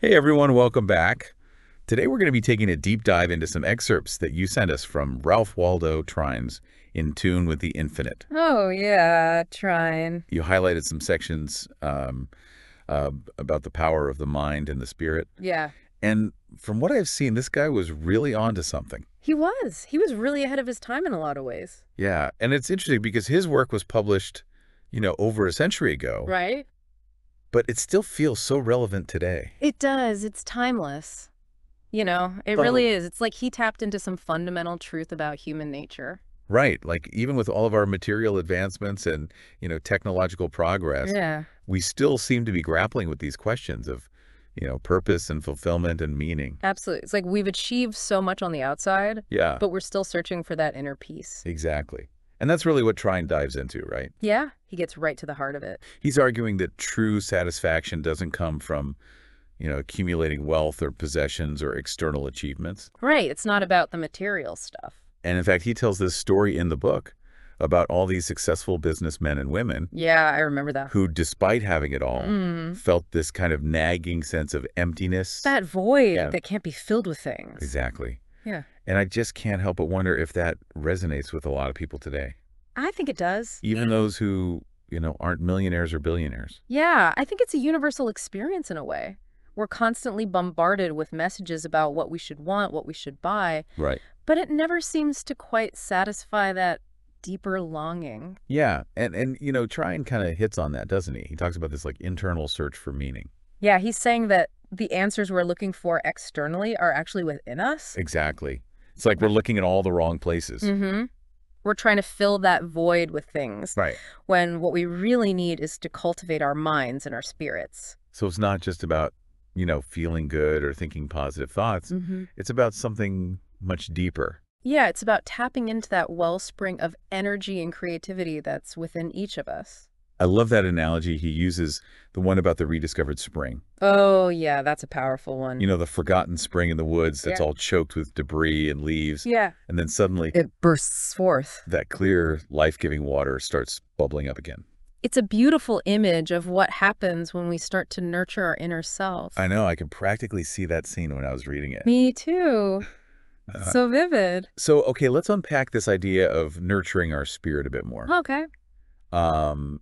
Hey everyone, welcome back. Today we're going to be taking a deep dive into some excerpts that you sent us from Ralph Waldo Trine's In Tune with the Infinite. Oh, yeah, Trine. You highlighted some sections about the power of the mind and the spirit. Yeah. And from what I've seen, this guy was really onto something. He was. He was really ahead of his time in a lot of ways. Yeah, and it's interesting because his work was published, over a century ago, Right? but it still feels so relevant today. It does. It's timeless. It So, really is. It's like he tapped into some fundamental truth about human nature. right, like even with all of our material advancements and, technological progress, Yeah. we still seem to be grappling with these questions of, purpose and fulfillment and meaning. Absolutely. It's like we've achieved so much on the outside, Yeah, but we're still searching for that inner peace. exactly. And that's really what Trine dives into, right? Yeah. He gets right to the heart of it. He's arguing that true satisfaction doesn't come from, accumulating wealth or possessions or external achievements. Right. It's not about the material stuff. And in fact, he tells this story in the book about all these successful businessmen and women Yeah, I remember that. who, despite having it all, Mm. felt this kind of nagging sense of emptiness. That void Yeah, that can't be filled with things. exactly. Yeah. And I just can't help but wonder if that resonates with a lot of people today. I think it does. Even those who, aren't millionaires or billionaires. Yeah, I think it's a universal experience in a way. We're constantly bombarded with messages about what we should want, what we should buy, Right. but it never seems to quite satisfy that deeper longing. Yeah. And Trine kind of hits on that, doesn't he? He talks about this like internal search for meaning. Yeah, he's saying that the answers we're looking for externally are actually within us. Exactly. It's like we're looking at all the wrong places. Mm-hmm. We're trying to fill that void with things, Right. when what we really need is to cultivate our minds and our spirits. So it's not just about, feeling good or thinking positive thoughts. Mm-hmm. It's about something much deeper. Yeah, it's about tapping into that wellspring of energy and creativity that's within each of us. I love that analogy he uses, the one about the rediscovered spring. Oh, yeah, that's a powerful one. The forgotten spring in the woods that's Yeah. all choked with debris and leaves. Yeah. And then suddenly It bursts forth. that clear, life-giving water starts bubbling up again. It's a beautiful image of what happens when we start to nurture our inner self. I know, I can practically see that scene when I was reading it. Me too. Uh, So vivid. so, okay, let's unpack this idea of nurturing our spirit a bit more. Okay. Um,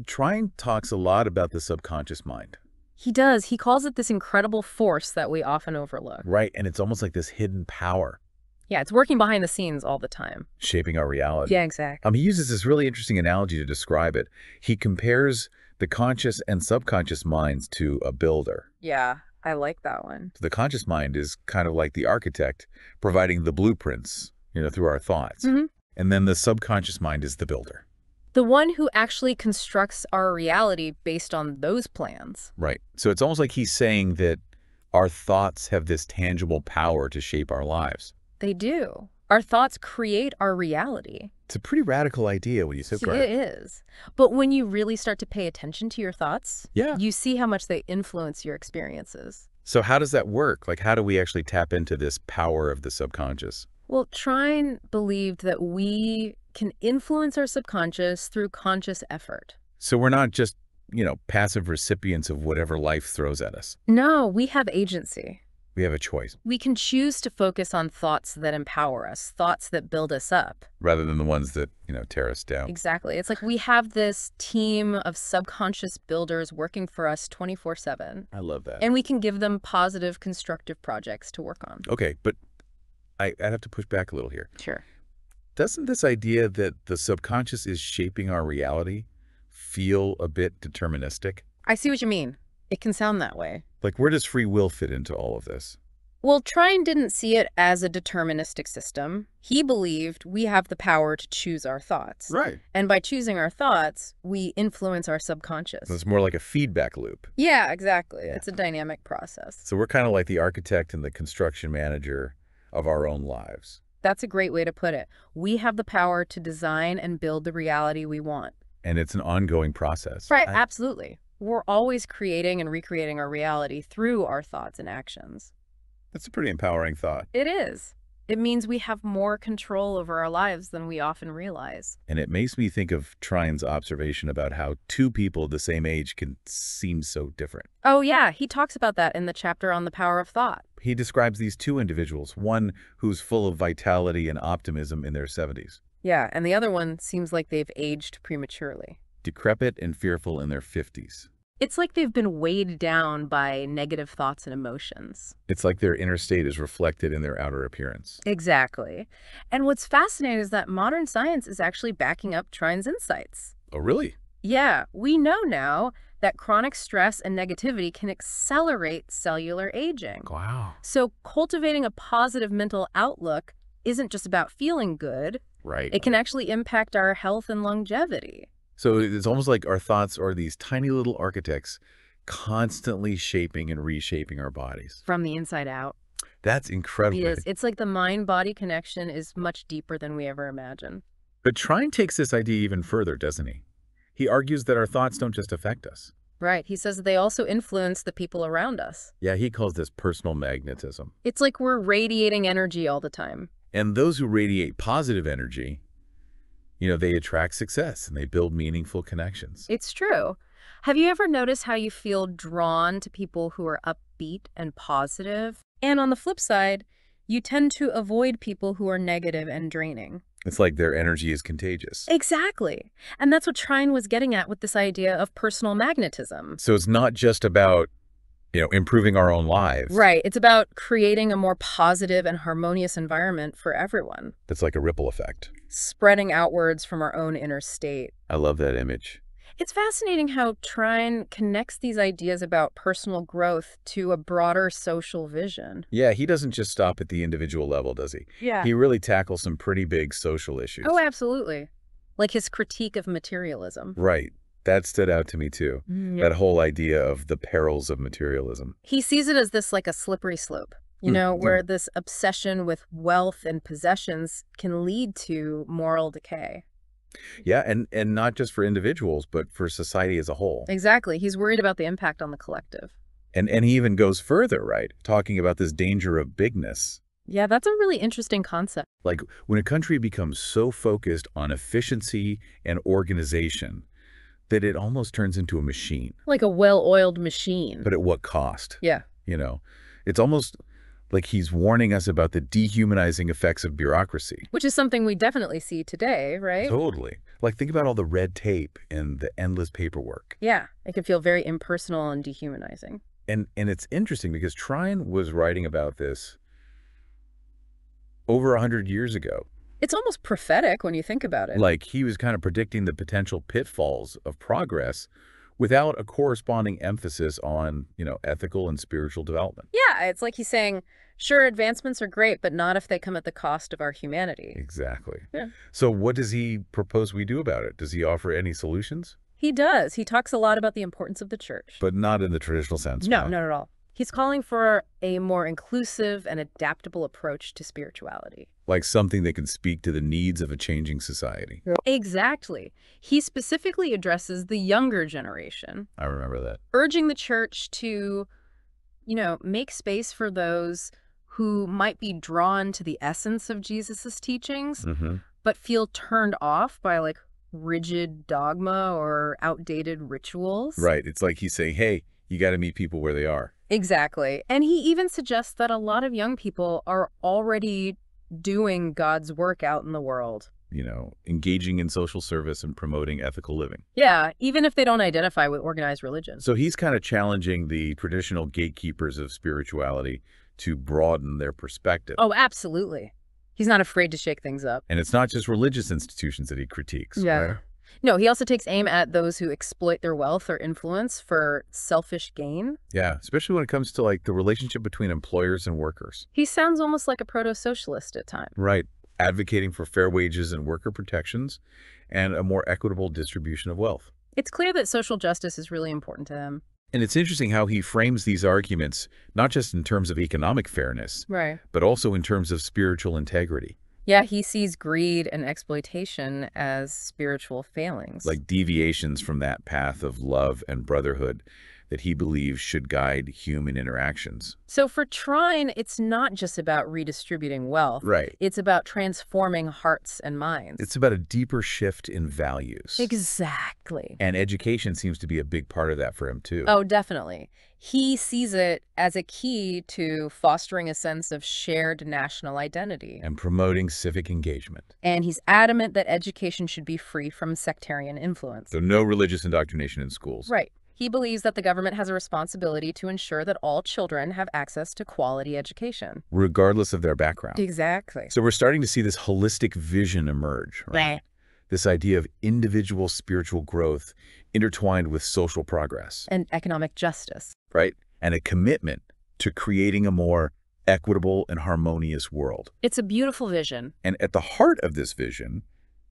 Trine talks a lot about the subconscious mind, He does. He calls it this incredible force that we often overlook. right? And it's almost like this hidden power Yeah, it's working behind the scenes all the time. shaping our reality. Yeah, exactly. He uses this really interesting analogy to describe it. He compares the conscious and subconscious minds to a builder. Yeah, I like that one. So the conscious mind is kind of like the architect providing the blueprints, through our thoughts. Mhm. And then the subconscious mind is the builder. The one who actually constructs our reality based on those plans. Right. So it's almost like he's saying that our thoughts have this tangible power to shape our lives. They do. Our thoughts create our reality. It's a pretty radical idea when you sit It is. But when you really start to pay attention to your thoughts, Yeah. you see how much they influence your experiences. So how does that work? Like, how do we actually tap into this power of the subconscious? Well, Trine believed that we can influence our subconscious through conscious effort. So we're not just, passive recipients of whatever life throws at us. No, we have agency. We have a choice We can choose to focus on thoughts that empower us, thoughts that build us up. rather than the ones that, tear us down. Exactly. It's like we have this team of subconscious builders working for us 24/7, I love that. and we can give them positive, constructive projects to work on. Okay, but I'd have to push back a little here. Sure. Doesn't this idea that the subconscious is shaping our reality feel a bit deterministic? I see what you mean. It can sound that way. Like, where does free will fit into all of this? Well, Trine didn't see it as a deterministic system. He believed we have the power to choose our thoughts. Right. And by choosing our thoughts, we influence our subconscious. So it's more like a feedback loop. Yeah, exactly. Yeah. It's a dynamic process. So we're kind of like the architect and the construction manager of our own lives. That's a great way to put it. We have the power to design and build the reality we want. And it's an ongoing process. Right, absolutely. We're always creating and recreating our reality through our thoughts and actions. That's a pretty empowering thought. It is. It means we have more control over our lives than we often realize. And it makes me think of Trine's observation about how two people the same age can seem so different. Oh yeah, he talks about that in the chapter on the power of thought. He describes these two individuals, one who's full of vitality and optimism in their 70s, Yeah, and the other one seems like they've aged prematurely. decrepit and fearful in their 50s. It's like they've been weighed down by negative thoughts and emotions. It's like their inner state is reflected in their outer appearance. Exactly. And what's fascinating is that modern science is actually backing up Trine's insights. Oh, really? Yeah, we know now that chronic stress and negativity can accelerate cellular aging. Wow. So cultivating a positive mental outlook isn't just about feeling good. Right. It can actually impact our health and longevity. So it's almost like our thoughts are these tiny little architects constantly shaping and reshaping our bodies. From the inside out. That's incredible. It is. It's like the mind-body connection is much deeper than we ever imagined. But Trine takes this idea even further, doesn't he? He argues that our thoughts don't just affect us. Right. He says that they also influence the people around us. Yeah, he calls this personal magnetism. It's like we're radiating energy all the time. And those who radiate positive energy, they attract success and they build meaningful connections. It's true. Have you ever noticed how you feel drawn to people who are upbeat and positive? And on the flip side, you tend to avoid people who are negative and draining. It's like their energy is contagious. Exactly. And that's what Trine was getting at with this idea of personal magnetism. So it's not just about, improving our own lives. Right. It's about creating a more positive and harmonious environment for everyone. That's like a ripple effect. Spreading outwards from our own inner state. I love that image. It's fascinating how Trine connects these ideas about personal growth to a broader social vision. Yeah, he doesn't just stop at the individual level, does he? Yeah. He really tackles some pretty big social issues. Oh, absolutely. Like his critique of materialism. Right. That stood out to me too. That whole idea of the perils of materialism. He sees it as this like a slippery slope, where this obsession with wealth and possessions can lead to moral decay. Yeah, and not just for individuals, but for society as a whole. Exactly. He's worried about the impact on the collective. And he even goes further, right? Talking about this danger of bigness. Yeah, that's a really interesting concept. Like when a country becomes so focused on efficiency and organization that it almost turns into a machine. Like a well-oiled machine. But at what cost? Yeah. It's almost like he's warning us about the dehumanizing effects of bureaucracy. Which is something we definitely see today, right? Totally. Like think about all the red tape and the endless paperwork. Yeah, it can feel very impersonal and dehumanizing. And it's interesting because Trine was writing about this over 100 years ago. It's almost prophetic when you think about it. Like he was kind of predicting the potential pitfalls of progress without a corresponding emphasis on, ethical and spiritual development. Yeah, it's like he's saying, sure, advancements are great, but not if they come at the cost of our humanity. Exactly. Yeah. So what does he propose we do about it? Does he offer any solutions? He does. He talks a lot about the importance of the church. But not in the traditional sense. No, not at all. He's calling for a more inclusive and adaptable approach to spirituality. Like something that can speak to the needs of a changing society. Exactly. He specifically addresses the younger generation. I remember that. Urging the church to, make space for those who might be drawn to the essence of Jesus's teachings, but feel turned off by like rigid dogma or outdated rituals. Right. It's like he's saying, hey, you got to meet people where they are. Exactly. And he even suggests that a lot of young people are already doing God's work out in the world. Engaging in social service and promoting ethical living. Yeah, even if they don't identify with organized religion. So he's kind of challenging the traditional gatekeepers of spirituality to broaden their perspective. Oh, absolutely. He's not afraid to shake things up. And it's not just religious institutions that he critiques. Yeah. Right? No, he also takes aim at those who exploit their wealth or influence for selfish gain. Yeah, especially when it comes to like the relationship between employers and workers. He sounds almost like a proto-socialist at times. Right. Advocating for fair wages and worker protections and a more equitable distribution of wealth. It's clear that social justice is really important to him. And it's interesting how he frames these arguments, not just in terms of economic fairness, Right. but also in terms of spiritual integrity. Yeah, he sees greed and exploitation as spiritual failings. Like deviations from that path of love and brotherhood that he believes should guide human interactions. So for Trine, it's not just about redistributing wealth. Right. It's about transforming hearts and minds. It's about a deeper shift in values. Exactly. And education seems to be a big part of that for him, too. Oh, definitely. He sees it as a key to fostering a sense of shared national identity. And promoting civic engagement. And he's adamant that education should be free from sectarian influence. So no religious indoctrination in schools. Right. He believes that the government has a responsibility to ensure that all children have access to quality education. Regardless of their background. Exactly. So we're starting to see this holistic vision emerge, right? This idea of individual spiritual growth intertwined with social progress. And economic justice. Right? And a commitment to creating a more equitable and harmonious world. It's a beautiful vision. And at the heart of this vision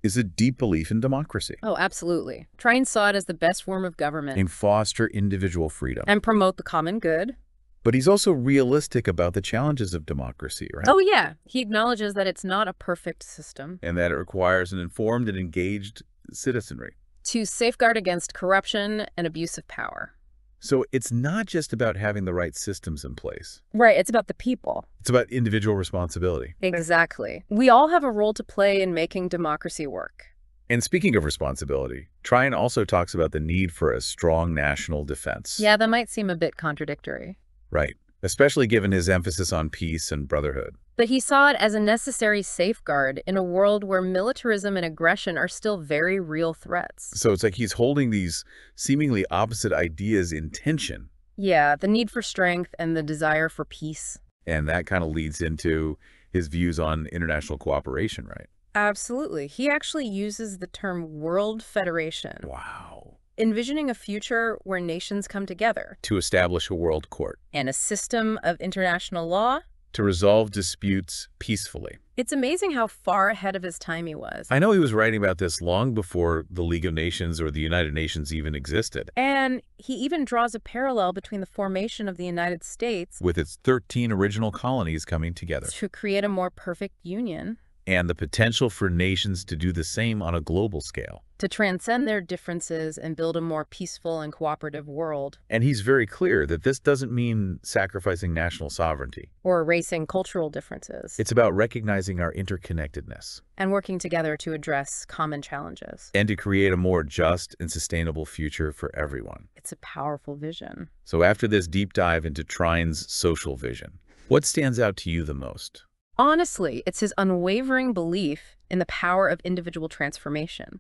is a deep belief in democracy. Oh, absolutely. Trine saw it as the best form of government. And foster individual freedom. And promote the common good. But he's also realistic about the challenges of democracy, right? Oh, yeah. He acknowledges that it's not a perfect system. And that it requires an informed and engaged citizenry. To safeguard against corruption and abuse of power. So it's not just about having the right systems in place. Right, it's about the people. It's about individual responsibility. Exactly. We all have a role to play in making democracy work. And speaking of responsibility, Trine also talks about the need for a strong national defense. Yeah, that might seem a bit contradictory. Right, especially given his emphasis on peace and brotherhood. But he saw it as a necessary safeguard in a world where militarism and aggression are still very real threats. So it's like he's holding these seemingly opposite ideas in tension. Yeah, the need for strength and the desire for peace. And that kind of leads into his views on international cooperation, right? Absolutely. He actually uses the term World Federation. Wow. Envisioning a future where nations come together. To establish a world court. And a system of international law. To resolve disputes peacefully. It's amazing how far ahead of his time he was. I know he was writing about this long before the League of Nations or the United Nations even existed. And he even draws a parallel between the formation of the United States, with its 13 original colonies coming together, to create a more perfect union, and the potential for nations to do the same on a global scale. To transcend their differences and build a more peaceful and cooperative world. And he's very clear that this doesn't mean sacrificing national sovereignty. Or erasing cultural differences. It's about recognizing our interconnectedness. And working together to address common challenges. And to create a more just and sustainable future for everyone. It's a powerful vision. So after this deep dive into Trine's social vision, what stands out to you the most? Honestly, it's his unwavering belief in the power of individual transformation.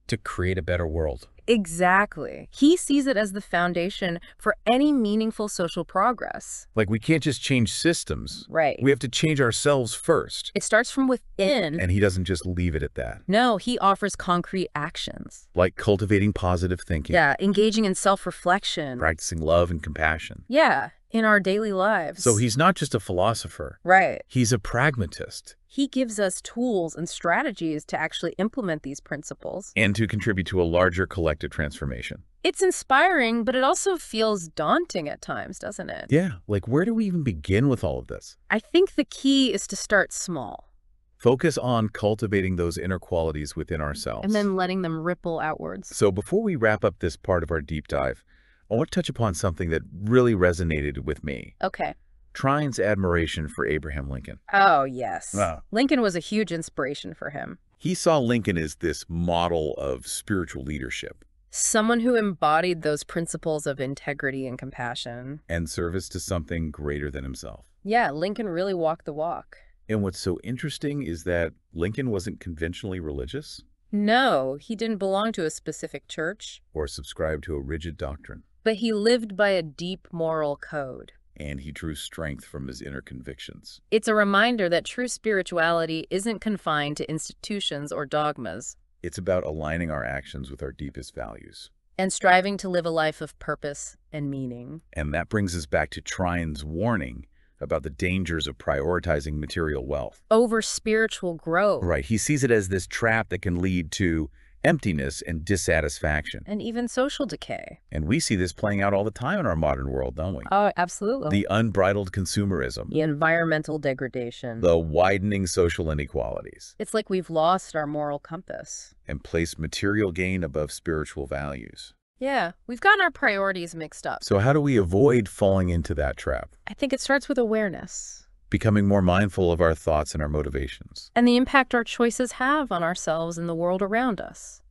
To create a better world. Exactly. He sees it as the foundation for any meaningful social progress. Like, we can't just change systems. Right. We have to change ourselves first. It starts from within. And he doesn't just leave it at that. No, he offers concrete actions. Like cultivating positive thinking. Yeah, engaging in self-reflection. Practicing love and compassion. Yeah, in our daily lives. So he's not just a philosopher. Right. He's a pragmatist. He gives us tools and strategies to actually implement these principles. And to contribute to a larger collective transformation. It's inspiring, but it also feels daunting at times, doesn't it? Yeah, like where do we even begin with all of this? I think the key is to start small. Focus on cultivating those inner qualities within ourselves. And then letting them ripple outwards. So before we wrap up this part of our deep dive, I want to touch upon something that really resonated with me. Okay. Trine's admiration for Abraham Lincoln. Oh, yes. Wow. Lincoln was a huge inspiration for him. He saw Lincoln as this model of spiritual leadership. Someone who embodied those principles of integrity and compassion. And service to something greater than himself. Yeah, Lincoln really walked the walk. And what's so interesting is that Lincoln wasn't conventionally religious. No, he didn't belong to a specific church. Or subscribe to a rigid doctrine. But he lived by a deep moral code. And he drew strength from his inner convictions. It's a reminder that true spirituality isn't confined to institutions or dogmas. It's about aligning our actions with our deepest values. And striving to live a life of purpose and meaning. And that brings us back to Trine's warning about the dangers of prioritizing material wealth. Over spiritual growth. Right. He sees it as this trap that can lead to emptiness and dissatisfaction. And even social decay. And we see this playing out all the time in our modern world, don't we? Oh, absolutely. The unbridled consumerism. The environmental degradation. The widening social inequalities. It's like we've lost our moral compass. And placed material gain above spiritual values. Yeah, we've gotten our priorities mixed up. So how do we avoid falling into that trap? I think it starts with awareness. Becoming more mindful of our thoughts and our motivations. And the impact our choices have on ourselves and the world around us.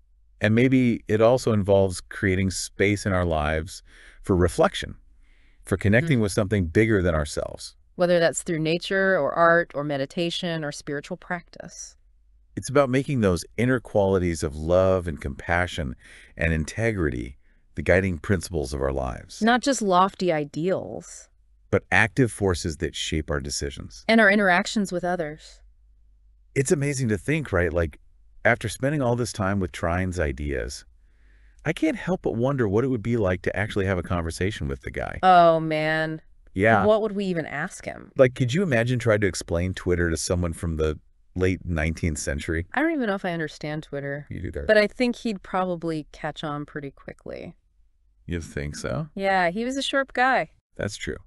And maybe it also involves creating space in our lives for reflection, for connecting with something bigger than ourselves. Whether that's through nature or art or meditation or spiritual practice. It's about making those inner qualities of love and compassion and integrity the guiding principles of our lives. Not just lofty ideals. But active forces that shape our decisions. And our interactions with others. It's amazing to think, right? Like, after spending all this time with Trine's ideas, I can't help but wonder what it would be like to actually have a conversation with the guy. Oh, man. Yeah. What would we even ask him? Like, could you imagine trying to explain Twitter to someone from the late 19th century? I don't even know if I understand Twitter. You do that. But I think he'd probably catch on pretty quickly. You think so? Yeah, he was a sharp guy. That's true.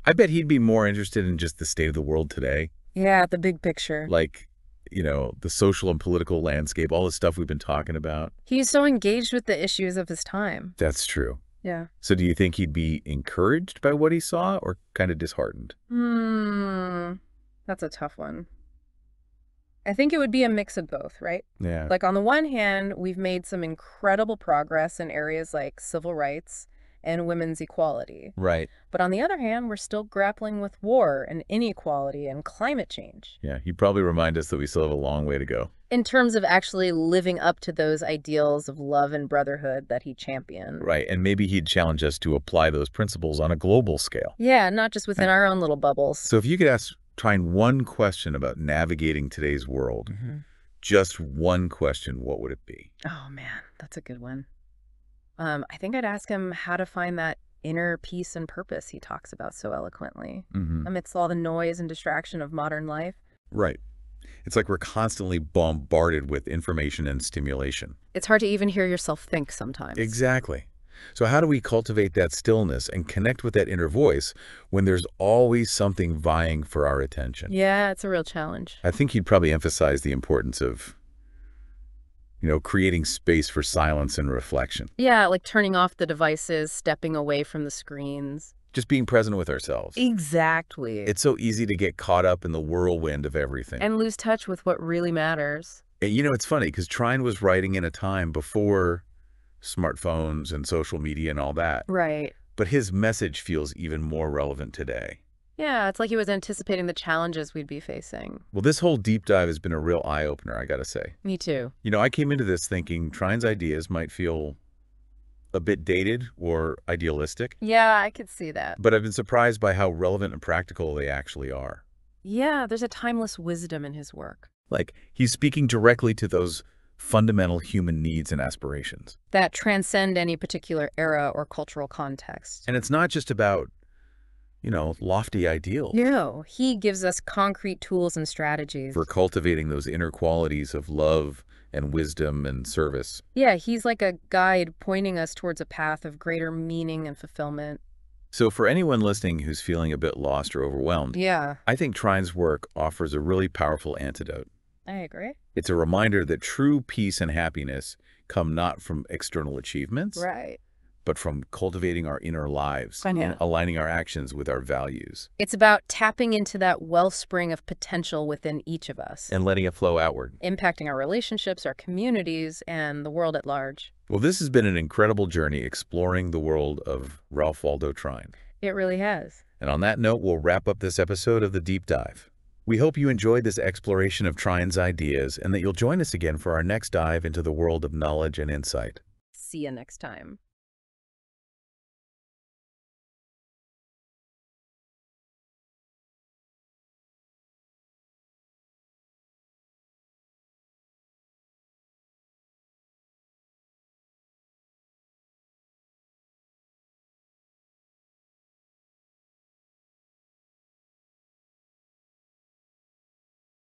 I bet he'd be more interested in just the state of the world today. Yeah, the big picture. Like, you know, the social and political landscape, all the stuff we've been talking about. He's so engaged with the issues of his time. That's true. Yeah. So do you think he'd be encouraged by what he saw or kind of disheartened? That's a tough one. I think it would be a mix of both, right? Yeah. Like, on the one hand, we've made some incredible progress in areas like civil rights and women's equality. Right. But on the other hand, we're still grappling with war and inequality and climate change. Yeah, he'd probably remind us that we still have a long way to go. In terms of actually living up to those ideals of love and brotherhood that he championed. Right, and maybe he'd challenge us to apply those principles on a global scale. Yeah, not just within our own little bubbles. So if you could ask Trine one question about navigating today's world, just one question, what would it be? Oh, man, that's a good one. I think I'd ask him how to find that inner peace and purpose he talks about so eloquently amidst all the noise and distraction of modern life. Right. It's like we're constantly bombarded with information and stimulation. It's hard to even hear yourself think sometimes. Exactly. So how do we cultivate that stillness and connect with that inner voice when there's always something vying for our attention? Yeah, it's a real challenge. I think he'd probably emphasize the importance of, you know, creating space for silence and reflection. Yeah, like turning off the devices, stepping away from the screens. Just being present with ourselves. Exactly. It's so easy to get caught up in the whirlwind of everything. And lose touch with what really matters. And, you know, it's funny because Trine was writing in a time before smartphones and social media and all that. Right. But his message feels even more relevant today. Yeah, it's like he was anticipating the challenges we'd be facing. Well, this whole deep dive has been a real eye-opener, I gotta say. Me too. You know, I came into this thinking Trine's ideas might feel a bit dated or idealistic. Yeah, I could see that. But I've been surprised by how relevant and practical they actually are. Yeah, there's a timeless wisdom in his work. Like, he's speaking directly to those fundamental human needs and aspirations. That transcend any particular era or cultural context. And it's not just about, you know, lofty ideals. No, he gives us concrete tools and strategies. For cultivating those inner qualities of love and wisdom and service. Yeah, he's like a guide pointing us towards a path of greater meaning and fulfillment. So for anyone listening who's feeling a bit lost or overwhelmed, Yeah, I think Trine's work offers a really powerful antidote. I agree. It's a reminder that true peace and happiness come not from external achievements, Right. but from cultivating our inner lives I know. and aligning our actions with our values. It's about tapping into that wellspring of potential within each of us. And letting it flow outward. Impacting our relationships, our communities, and the world at large. Well, this has been an incredible journey exploring the world of Ralph Waldo Trine. It really has. And on that note, we'll wrap up this episode of The Deep Dive. We hope you enjoyed this exploration of Trine's ideas and that you'll join us again for our next dive into the world of knowledge and insight. See you next time.